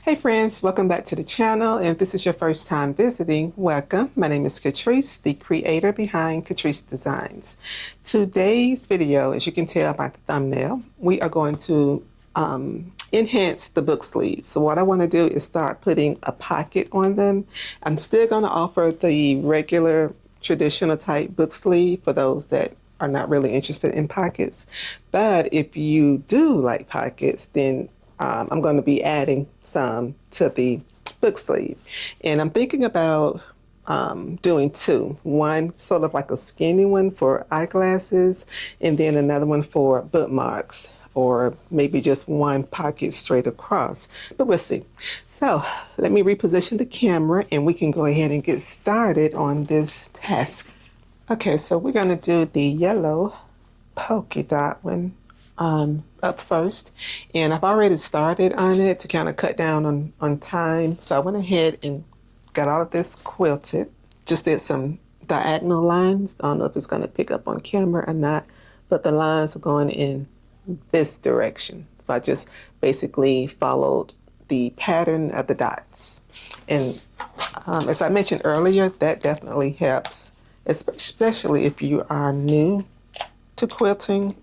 Hey friends, welcome back to the channel. And if this is your first time visiting, welcome. My name is Catrice, the creator behind Catrice Designs. Today's video, as you can tell by the thumbnail, we are going to enhance the book sleeves. So what I want to do is start putting a pocket on them. I'm still going to offer the regular traditional type book sleeve for those that are not really interested in pockets. But if you do like pockets, then I'm going to be adding some to the book sleeve. And I'm thinking about doing two. One sort of like a skinny one for eyeglasses, and then another one for bookmarks, or maybe just one pocket straight across. But we'll see. So let me reposition the camera and we can go ahead and get started on this task. Okay, so we're going to do the yellow polka dot one up first, and I've already started on it to kind of cut down on time. So I went ahead and got all of this quilted, just did some diagonal lines. I don't know if it's going to pick up on camera or not, but the lines are going in this direction. So I just basically followed the pattern of the dots. And as I mentioned earlier, that definitely helps, especially if you are new to quilting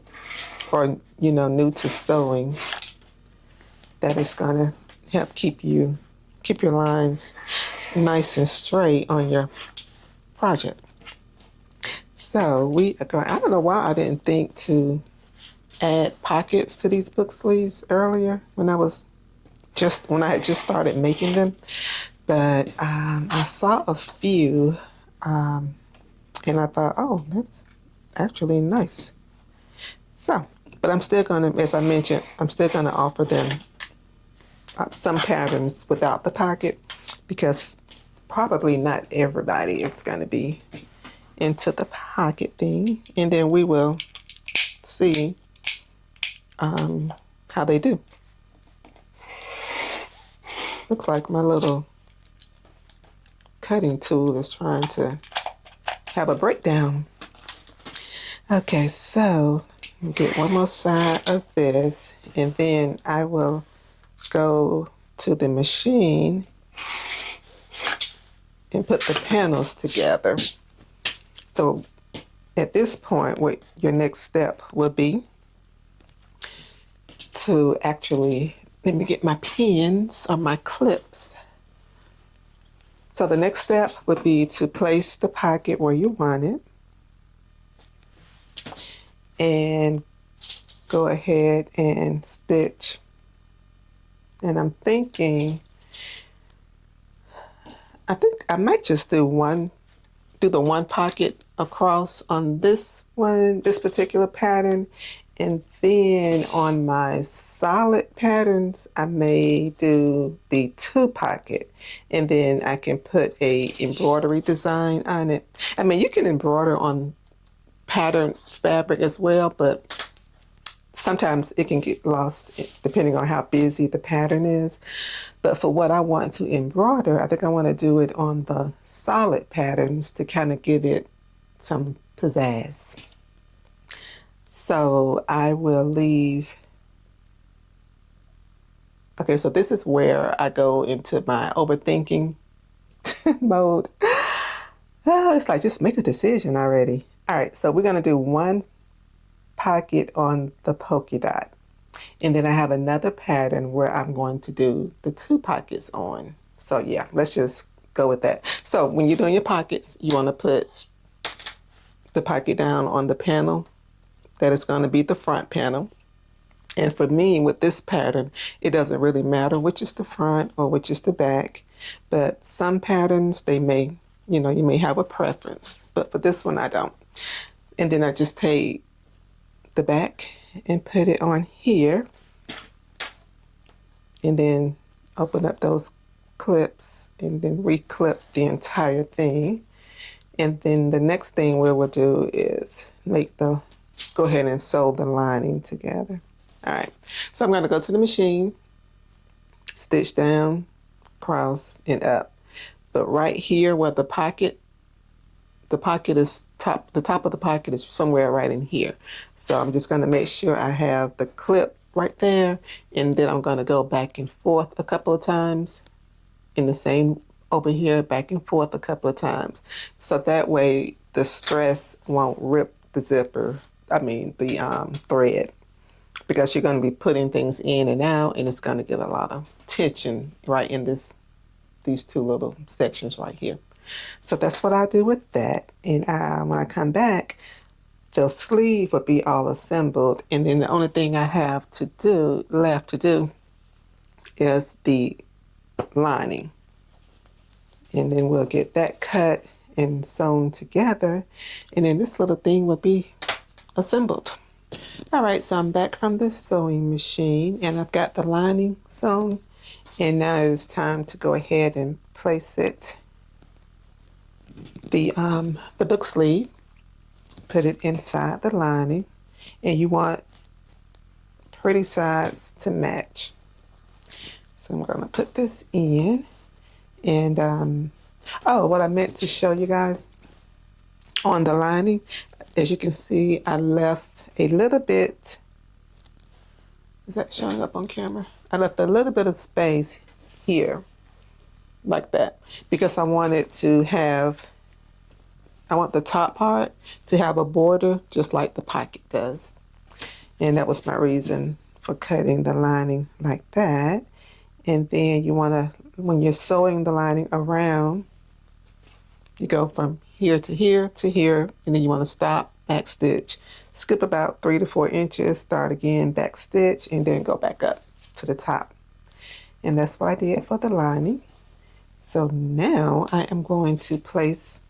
or new to sewing. That is going to help keep your lines nice and straight on your project. So we are going, I don't know why I didn't think to add pockets to these book sleeves earlier when I had just started making them, but I saw a few and I thought, oh, that's actually nice. So, but I'm still going to, as I mentioned, I'm still going to offer them some patterns without the pocket, because probably not everybody is going to be into the pocket thing. And then we will see how they do. Looks like my little cutting tool is trying to have a breakdown. Okay, so get one more side of this, and then I will go to the machine and put the panels together. So at this point, what your next step will be to actually, let me get my pins or my clips. So the next step would be to place the pocket where you want it, and go ahead and stitch. And I'm thinking, I think I might just do the one pocket across on this one, this particular pattern. And then on my solid patterns, I may do the two pocket, and then I can put a embroidery design on it. I mean, you can embroider on pattern fabric as well, but sometimes it can get lost depending on how busy the pattern is. But for what I want to embroider, I think I want to do it on the solid patterns to kind of give it some pizzazz. So I will leave. Okay, so this is where I go into my overthinking mode. It's like, just make a decision already. All right, so we're going to do one pocket on the polka dot, and then I have another pattern where I'm going to do the two pockets on. So yeah, let's just go with that. So when you're doing your pockets, you want to put the pocket down on the panel that is going to be the front panel. And for me, with this pattern, it doesn't really matter which is the front or which is the back, but some patterns, they may, you may have a preference, but for this one I don't. And then I just take the back and put it on here, and then open up those clips and then reclip the entire thing. And then the next thing we will do is go ahead and sew the lining together. All right, so I'm going to go to the machine, stitch down, cross, and up. But right here where the pocket is the top of the pocket is somewhere right in here. So I'm just going to make sure I have the clip right there, and then I'm going to go back and forth a couple of times in the same over here, back and forth a couple of times, so that way the stress won't rip the zipper, I mean the thread, because you're going to be putting things in and out, and it's going to get a lot of tension right in these two little sections right here. So that's what I do with that. And when I come back, the sleeve will be all assembled, and then the only thing I have to do left to do is the lining, and then we'll get that cut and sewn together, and then this little thing will be assembled. All right, so I'm back from the sewing machine, and I've got the lining sewn, and now it's time to go ahead and place it, the book sleeve, put it inside the lining, and you want pretty sides to match. So I'm going to put this in, and oh, what I meant to show you guys on the lining, as you can see, I left a little bit, is that showing up on camera? I left a little bit of space here, like that, because I wanted to have, I want the top part to have a border just like the pocket does. And that was my reason for cutting the lining like that. And then you want to, when you're sewing the lining around, you go from here to here to here, and then you want to stop, back stitch, skip about 3 to 4 inches, start again, back stitch, and then go back up to the top. And that's what I did for the lining. So now I am going to place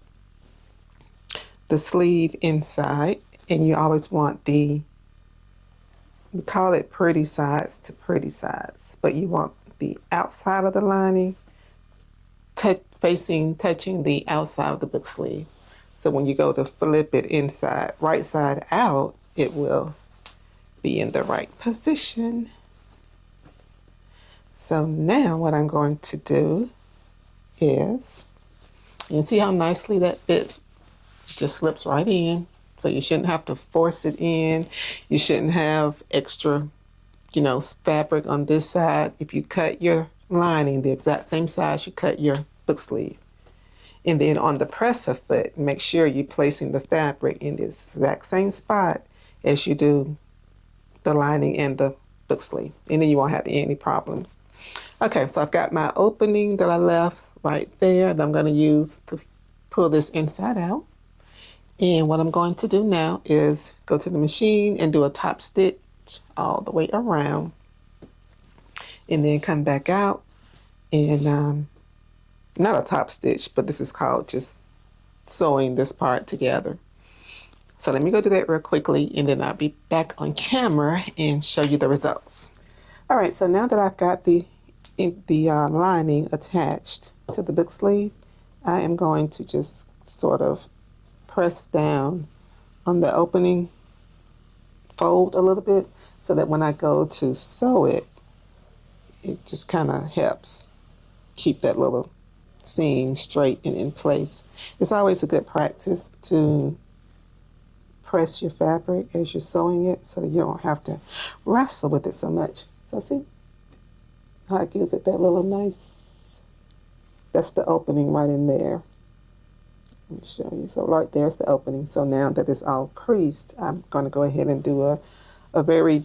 the sleeve inside, and you always want the, we call it pretty sides to pretty sides, but you want the outside of the lining touching the outside of the book sleeve. So when you go to flip it inside, right side out, it will be in the right position. So now what I'm going to do is, you see how nicely that fits, it just slips right in. So you shouldn't have to force it in. You shouldn't have extra, fabric on this side. If you cut your lining the exact same size you cut your book sleeve. And then on the presser foot, make sure you're placing the fabric in the exact same spot as you do the lining and the book sleeve. And then you won't have any problems. Okay, so I've got my opening that I left right there that I'm going to use to pull this inside out. And what I'm going to do now is go to the machine and do a top stitch all the way around, and then come back out and not a top stitch, but this is called just sewing this part together. So let me go do that real quickly, and then I'll be back on camera and show you the results. All right, so now that I've got the lining attached to the book sleeve, I am going to just sort of press down on the opening fold a little bit, so that when I go to sew it, it just kind of helps keep that little seam straight and in place. It's always a good practice to press your fabric as you're sewing it, so that you don't have to wrestle with it so much. So see how it gives it that little nice, that's the opening right in there. Let me show you. So right there's the opening. So now that it's all creased, I'm going to go ahead and do a very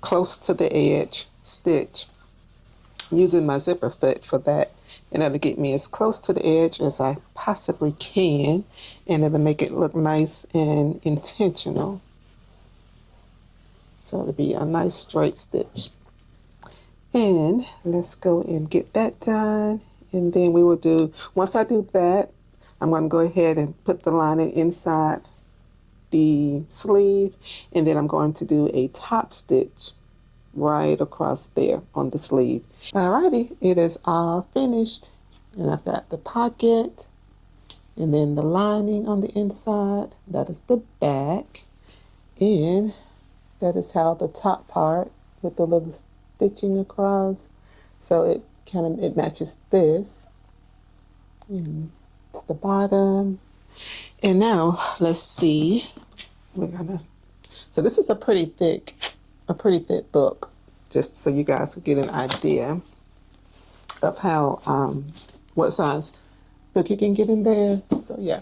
close to the edge stitch, using my zipper foot for that. And that'll get me as close to the edge as I possibly can, and it'll make it look nice and intentional. So it'll be a nice straight stitch. And let's go and get that done. And then we will do, once I do that, I'm going to go ahead and put the lining inside the sleeve, and then I'm going to do a top stitch right across there on the sleeve. Alrighty, it is all finished, and I've got the pocket and then the lining on the inside. That is the back, and that is how the top part with the little stitching across, so it matches this, and it's the bottom. And now let's see, so this is a pretty thick a pretty thick book, just so you guys can get an idea of how, what size book you can get in there. So yeah,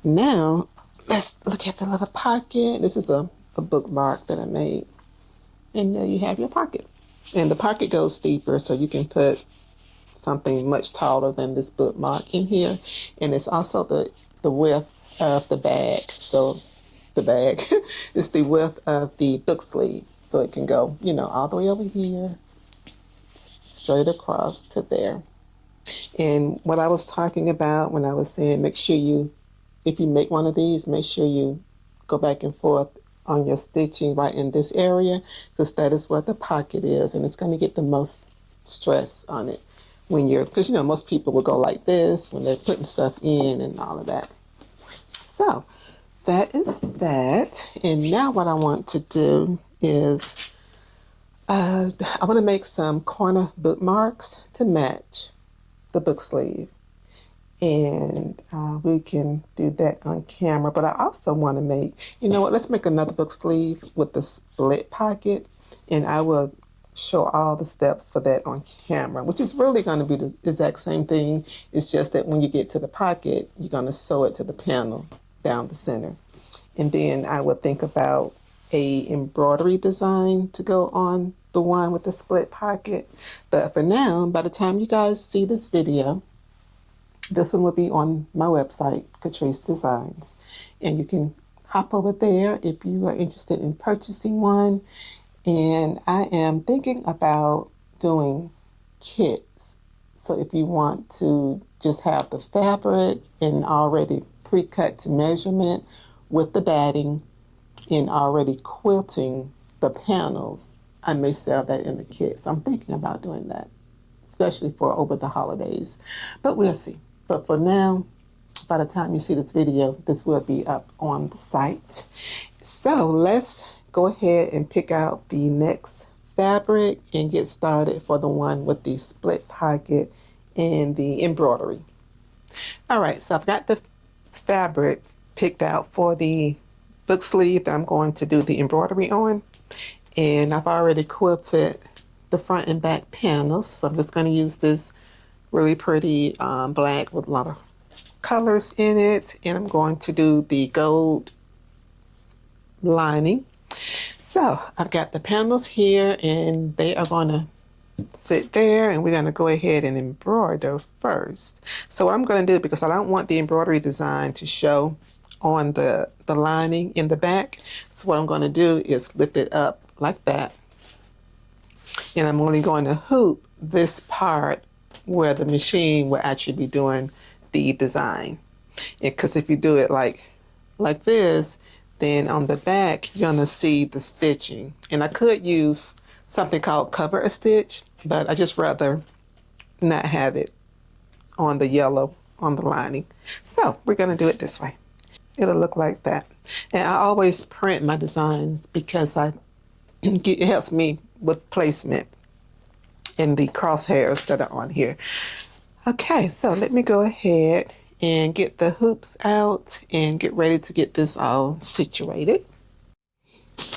now let's look at the little pocket. This is a bookmark that I made. And there you have your pocket. And the pocket goes deeper, so you can put something much taller than this bookmark in here. And it's also the width of the bag. So the bag is the width of the book sleeve. So it can go, you know, all the way over here, straight across to there. And what I was talking about when I was saying, make sure you, if you make one of these, make sure you go back and forth on your stitching right in this area, because that is where the pocket is, and it's going to get the most stress on it when you're, because you know most people will go like this when they're putting stuff in and all of that. So that is that. And now what I want to do is I want to make some corner bookmarks to match the book sleeve. And we can do that on camera. But I also want to make, you know what, let's make another book sleeve with the split pocket. And I will show all the steps for that on camera, which is really going to be the exact same thing. It's just that when you get to the pocket, you're going to sew it to the panel down the center. And then I would think about a embroidery design to go on the one with the split pocket. But for now, by the time you guys see this video, this one will be on my website, Catrice Designs. And you can hop over there if you are interested in purchasing one. And I am thinking about doing kits. So if you want to just have the fabric and already pre-cut to measurement with the batting and already quilting the panels, I may sell that in the kit. So I'm thinking about doing that, especially for over the holidays. But we'll see. But for now, by the time you see this video, this will be up on the site. So let's go ahead and pick out the next fabric and get started for the one with the split pocket and the embroidery. All right, so I've got the fabric picked out for the book sleeve that I'm going to do the embroidery on. And I've already quilted the front and back panels. So I'm just going to use this really pretty black with a lot of colors in it, and I'm going to do the gold lining. So I've got the panels here, and they are going to sit there, and we're going to go ahead and embroider first. So what I'm going to do, because I don't want the embroidery design to show on the lining in the back, so what I'm going to do is lift it up like that, and I'm only going to hoop this part where the machine will actually be doing the design. Because if you do it like this, then on the back you're gonna see the stitching. And I could use something called cover a stitch, but I just rather not have it on the yellow on the lining. So we're gonna do it this way. It'll look like that. And I always print my designs because it helps me with placement in the crosshairs that are on here. Okay, so let me go ahead and get the hoops out and get ready to get this all situated.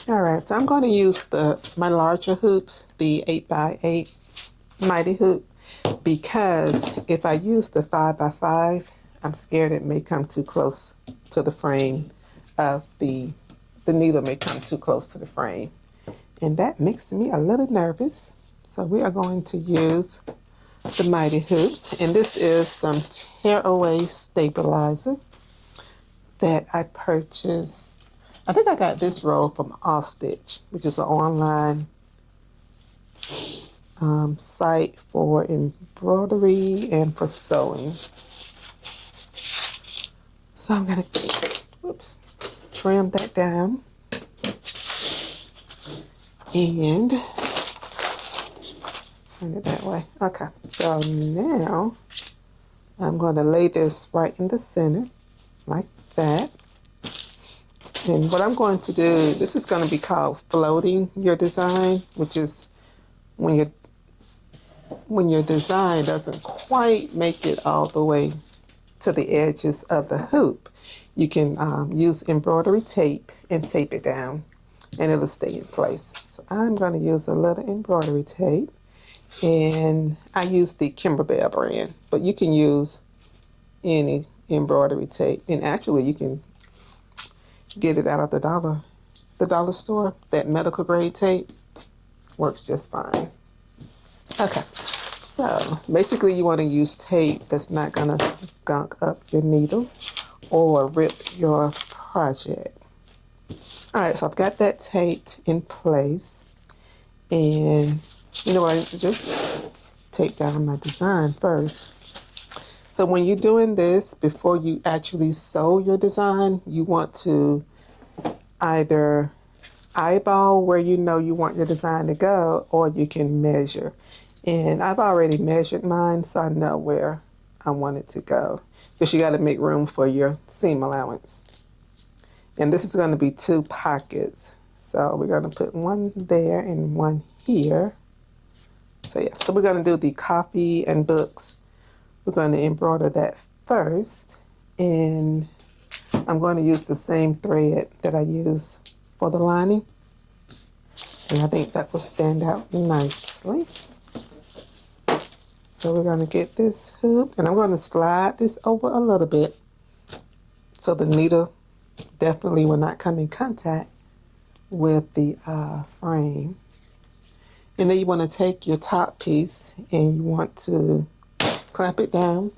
All right, so I'm going to use my larger hoops, the 8x8 mighty hoop, because if I use the 5x5, I'm scared it may come too close to the frame of the needle may come too close to the frame. And that makes me a little nervous. So we are going to use the mighty hoops, and this is some tearaway stabilizer that I purchased. I think I got this roll from All Stitch, which is an online site for embroidery and for sewing. So I'm gonna, trim that down, and turn it that way. Okay, so now I'm going to lay this right in the center like that. And what I'm going to do, this is going to be called floating your design, which is when your design doesn't quite make it all the way to the edges of the hoop. You can use embroidery tape and tape it down, and it'll stay in place. So I'm going to use a little embroidery tape, and I use the Kimberbell brand, but you can use any embroidery tape, and actually you can get it out of the dollar store. That medical grade tape works just fine. Okay, so basically you want to use tape that's not going to gunk up your needle or rip your project. All right, so I've got that taped in place, and you know what I need to do? Take down my design first. So when you're doing this, before you actually sew your design, you want to either eyeball where you know you want your design to go, or you can measure. And I've already measured mine, so I know where I want it to go, because you got to make room for your seam allowance. And this is going to be 2 pockets. So we're going to put one there and one here. So yeah, so we're going to do the coffee and books. We're going to embroider that first. And I'm going to use the same thread that I use for the lining. And I think that will stand out nicely. So we're going to get this hoop, and I'm going to slide this over a little bit so the needle definitely will not come in contact with the frame. And then you want to take your top piece and you want to clamp it down,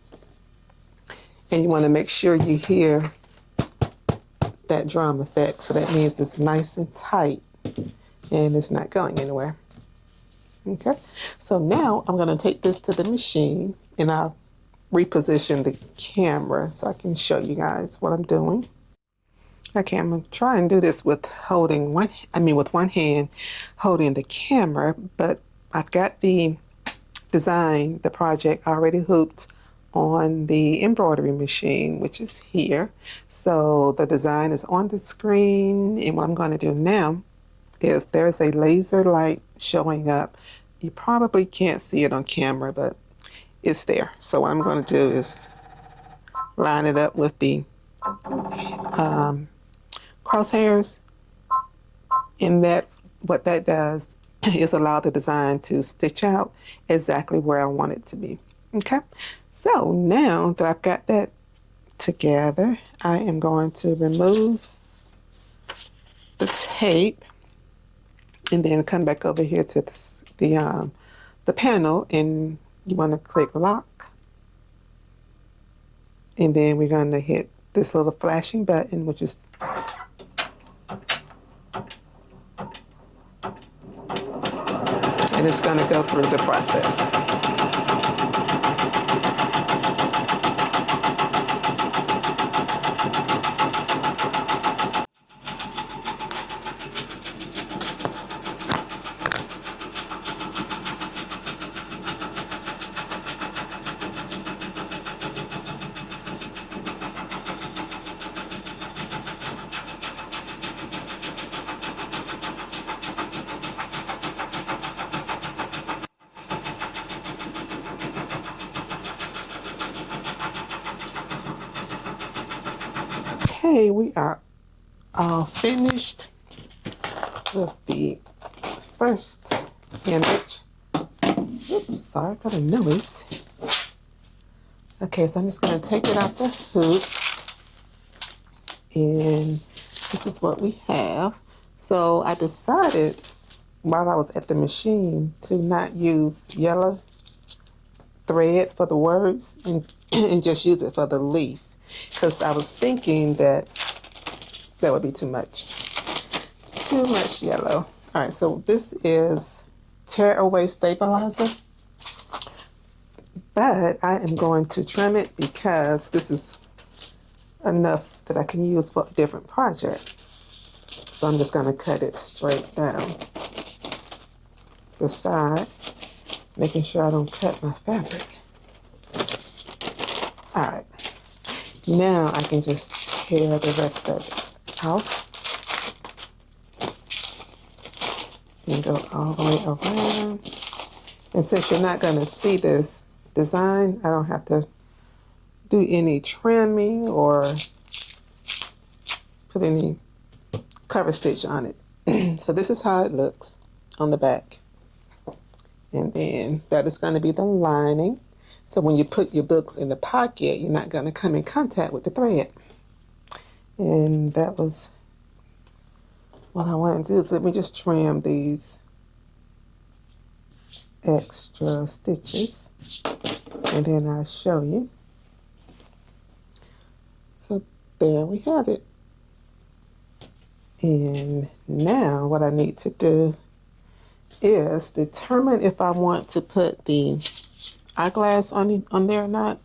and you want to make sure you hear that drum effect. So that means it's nice and tight and it's not going anywhere. Okay, so now I'm going to take this to the machine, and I'll reposition the camera so I can show you guys what I'm doing. Okay, I'm going to try and do this with with one hand holding the camera, but I've got the design, the project already hooped on the embroidery machine, which is here. So the design is on the screen, and what I'm going to do now is there's a laser light showing up. You probably can't see it on camera, but it's there. So what I'm going to do is line it up with the crosshairs, and what that does is allow the design to stitch out exactly where I want it to be. Okay, so now that I've got that together, I am going to remove the tape and then come back over here to the panel, and you want to click lock, and then we're going to hit this little flashing button, which is and it's going to go through the process. Okay, we are all finished with the first image. Oops, sorry for the noise. Okay, so I'm just going to take it out the hoop, and this is what we have. So I decided while I was at the machine to not use yellow thread for the words and just use it for the leaf, because I was thinking that would be too much yellow. All right, so this is tear away stabilizer, but I am going to trim it because this is enough that I can use for a different project. So I'm just going to cut it straight down the side, making sure I don't cut my fabric. All right, now I can just tear the rest of it out and go all the way around. And since you're not going to see this design, I don't have to do any trimming or put any cover stitch on it. So this is how it looks. on the back. And then that is going to be the lining. So when you put your books in the pocket, you're not going to come in contact with the thread. And that was what I wanted to do. So let me just trim these extra stitches, and then I'll show you. So there we have it. And now what I need to do is determine if I want to put the eyeglass on there or not.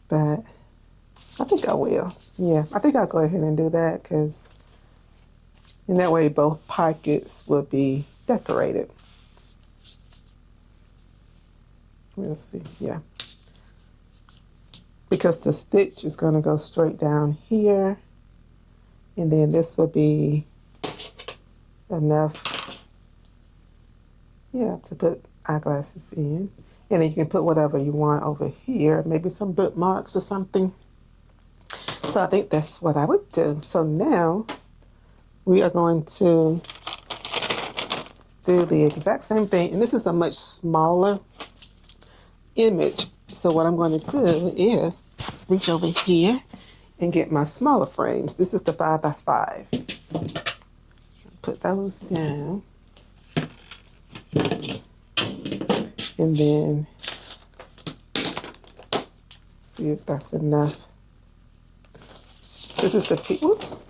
But I think I will. Yeah, I think I'll go ahead and do that, because in that way both pockets will be decorated. We'll see, yeah. Because the stitch is going to go straight down here, and then this will be enough, yeah, to put eyeglasses in. And then you can put whatever you want over here, maybe some bookmarks or something. So I think that's what I would do. So now we are going to do the exact same thing, and this is a much smaller image. So what I'm going to do is reach over here and get my smaller frames. This is the 5x5. Put those down. And then see if that's enough. This is the piece. Whoops.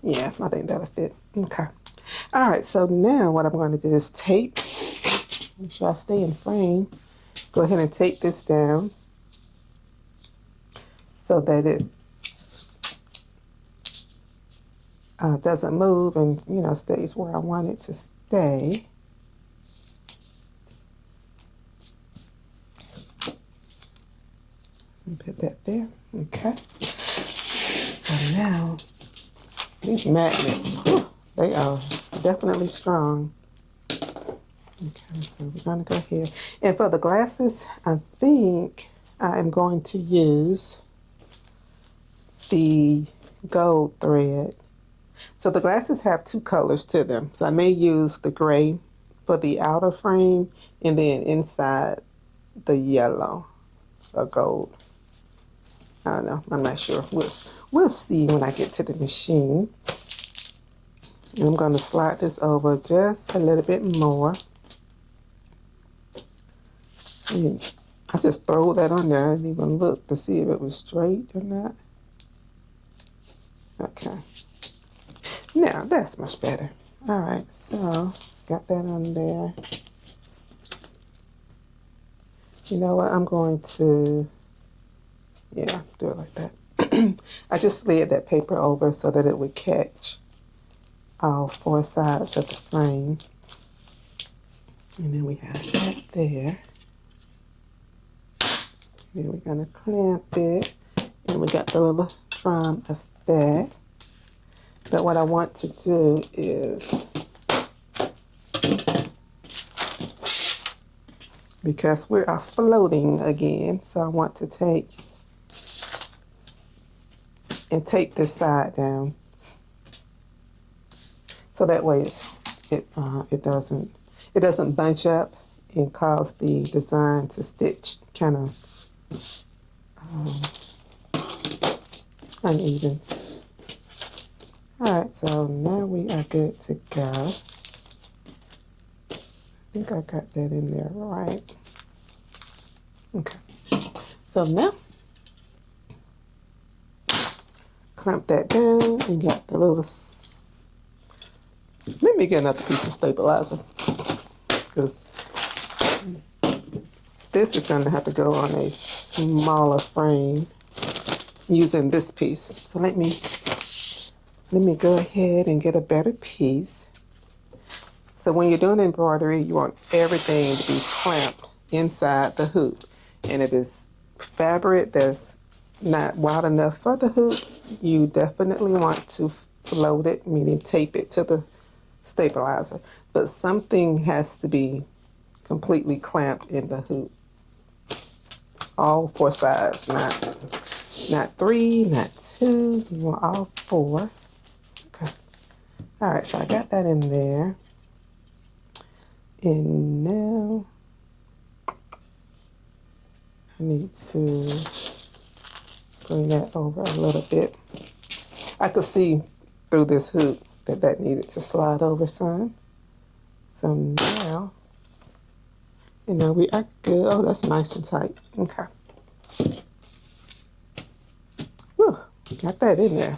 Yeah, I think that'll fit. Okay. All right, so now what I'm going to do is tape. Make sure I stay in frame. Go ahead and tape this down so that it doesn't move and, you know, stays where I want it to stay. And put that there. Okay. So now these magnets, whew, they are definitely strong. Okay, so we're going to go here. And for the glasses, I think I am going to use the gold thread. So the glasses have two colors to them. So I may use the gray for the outer frame, and then inside the yellow or gold. I don't know. I'm not sure. We'll see when I get to the machine. And I'm going to slide this over just a little bit more. And I just throw that on there. I didn't even look to see if it was straight or not. Okay. Now, that's much better. All right, so got that on there. You know what? I'm going to, yeah, do it like that. I just slid that paper over so that it would catch all four sides of the frame. And then we have that there. Then we're going to clamp it, and we got the little drum effect. But what I want to do is, because we are floating again, so I want to take and tape this side down, so that way it doesn't bunch up and cause the design to stitch kind of uneven. All right, so now we are good to go. I think I got that in there right. Okay, so now clamp that down and got the little, let me get another piece of stabilizer, because this is going to have to go on a smaller frame using this piece. So let me go ahead and get a better piece. So when you're doing embroidery, you want everything to be clamped inside the hoop. And if it's fabric that's not wide enough for the hoop, you definitely want to float it, meaning tape it to the stabilizer. But something has to be completely clamped in the hoop. All four sides, not three, not two. You want all four. Okay. All right, so I got that in there. And now I need to bring that over a little bit. I could see through this hoop that that needed to slide over some. So now, you know, we are good. Oh, that's nice and tight. Okay. Whew, got that in there.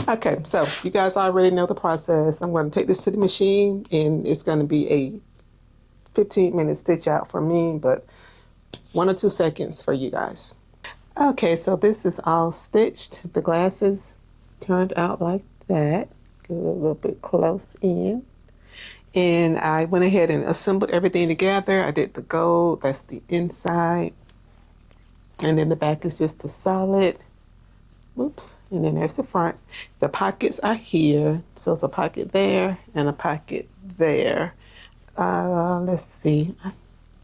Okay, so you guys already know the process. I'm going to take this to the machine, and it's going to be a 15-minute stitch out for me, but 1 or 2 seconds for you guys. Okay, so this is all stitched. The glasses turned out like that. Get a little bit close in. And I went ahead and assembled everything together. I did the gold, that's the inside. And then the back is just the solid. Whoops, and then there's the front. The pockets are here. So it's a pocket there and a pocket there. Let's see, I'm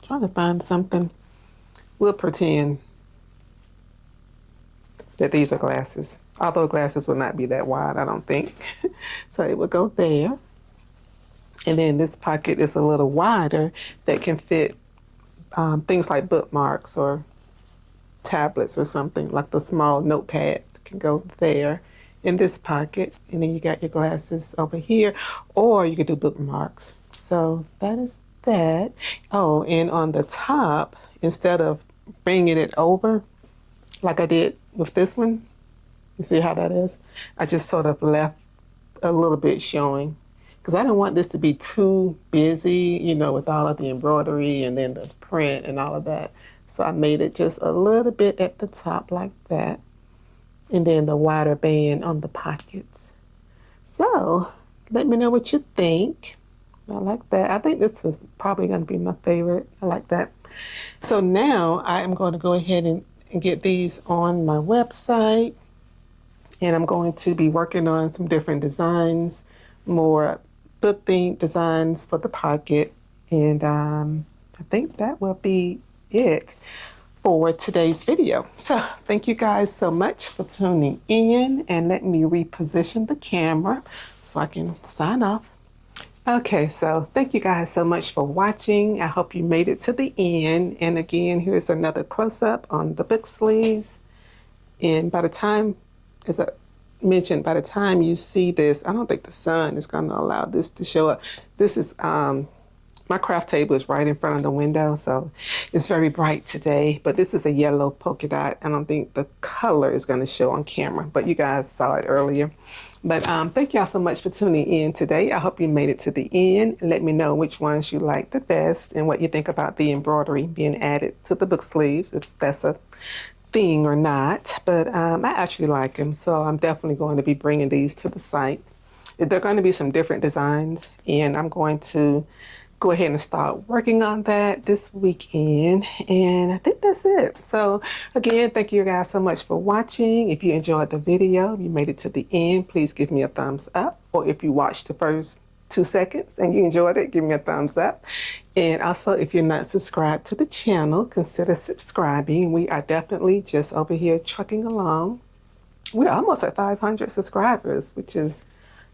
trying to find something. We'll pretend that these are glasses, although glasses will not be that wide, I don't think. So it will go there. And then this pocket is a little wider that can fit things like bookmarks or tablets or something, like the small notepad can go there in this pocket. And then you got your glasses over here, or you could do bookmarks. So that is that. Oh, and on the top, instead of bringing it over like I did with this one, you see how that is? I just sort of left a little bit showing, because I don't want this to be too busy, you know, with all of the embroidery and then the print and all of that. So I made it just a little bit at the top like that. And then the wider band on the pockets. So let me know what you think. I like that. I think this is probably going to be my favorite. I like that. So now I am going to go ahead and get these on my website. And I'm going to be working on some different designs, more book themed designs for the pocket. And I think that will be it for today's video. So thank you guys so much for tuning in, and let me reposition the camera so I can sign off. Okay, so thank you guys so much for watching. I hope you made it to the end. And again, here's another close-up on the book sleeves. And by the time, as I mentioned, by the time you see this, I don't think the sun is going to allow this to show up. This is my craft table is right in front of the window, so it's very bright today. But this is a yellow polka dot. I don't think the color is going to show on camera, but you guys saw it earlier. But thank y'all so much for tuning in today. I hope you made it to the end. Let me know which ones you like the best and what you think about the embroidery being added to the book sleeves, if that's a thing or not. But I actually like them, so I'm definitely going to be bringing these to the site. There are going to be some different designs, and I'm going to go ahead and start working on that this weekend. And I think that's it. So again, thank you guys so much for watching. If you enjoyed the video, if you made it to the end, please give me a thumbs up. Or if you watched the first 2 seconds and you enjoyed it, give me a thumbs up. And also, if you're not subscribed to the channel, consider subscribing. We are definitely just over here trucking along. We're almost at 500 subscribers, which is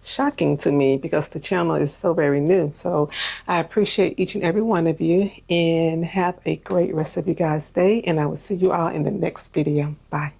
shocking to me because the channel is so very new. So I appreciate each and every one of you, and have a great rest of you guys' day, and I will see you all in the next video. Bye.